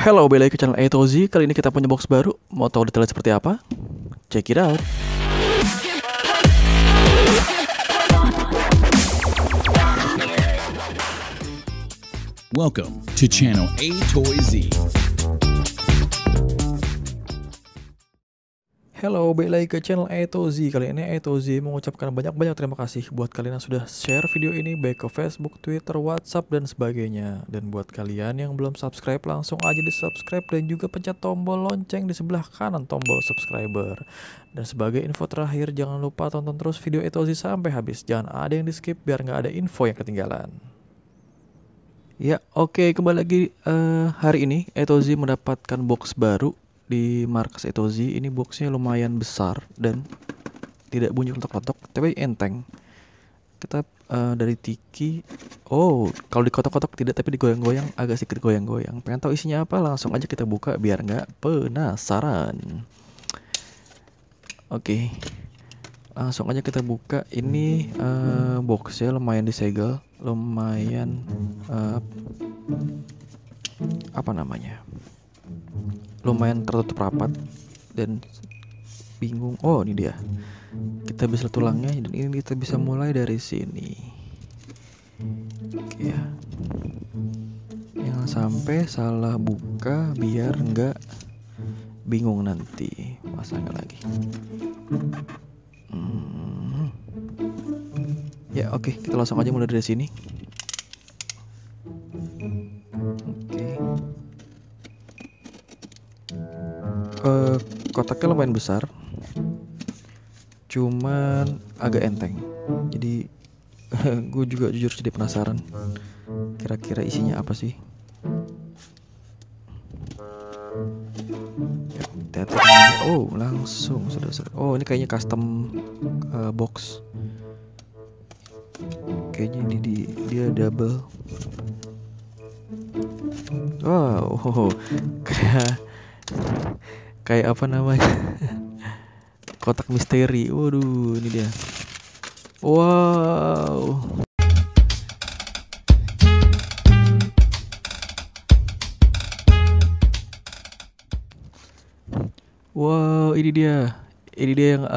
Hello, balik lagi ke channel A to Z. Kali ini kita punya box baru. Mau tahu detailnya seperti apa? Check it out. Welcome to channel A to Z. Hello, balik lagi ke channel A to Z. Kali ini A to Z mengucapkan banyak-banyak terima kasih buat kalian yang sudah share video ini baik ke Facebook, Twitter, WhatsApp, dan sebagainya. Dan buat kalian yang belum subscribe, langsung aja di subscribe dan juga pencet tombol lonceng di sebelah kanan tombol subscriber. Dan sebagai info terakhir, jangan lupa tonton terus video A to Z sampai habis. Jangan ada yang di skip biar nggak ada info yang ketinggalan. Ya, oke, kembali lagi. Hari ini A to Z mendapatkan box baru di markas A to Z. Ini boxnya lumayan besar dan tidak bunyi kotak-kotak, tapi enteng. Kita dari Tiki. Oh, kalau di kotak-kotak tidak, tapi digoyang-goyang, agak sedikit goyang-goyang. Pengen tahu isinya apa? Langsung aja kita buka biar nggak penasaran. Oke, langsung aja kita buka. Ini boxnya lumayan disegel, lumayan apa namanya? Lumayan tertutup rapat dan bingung. Oh, ini dia. Kita bisa tulangnya dan ini kita bisa mulai dari sini. Oke ya. Jangan sampai salah buka biar nggak bingung nanti masangnya lagi. Ya oke, kita langsung aja mulai dari sini. Kotaknya lumayan besar, cuman agak enteng. Jadi gue juga jujur jadi penasaran kira-kira isinya apa sih. Ya, oh langsung sudah. Oh ini kayaknya custom box. Kayaknya ini dia double. Wow, kayak apa namanya? Kotak misteri. Waduh, ini dia. Wow. Wow, ini dia. Ini dia yang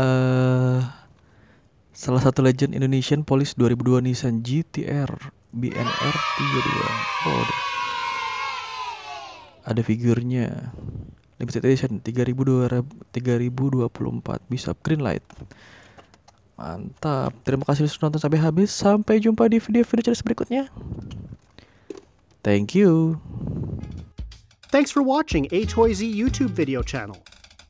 salah satu legend Indonesian Police 2002 Nissan GT-R BNR 32. Oh, ada figurnya. Limited edition 2024, bisa green light. Mantap. Terima kasih sudah nonton sampai habis. Sampai jumpa di video-video berikutnya. Thank you. Thanks for watching A to Z YouTube video channel.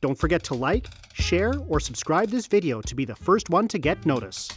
Don't forget to like, share, or subscribe this video to be the first one to get notice.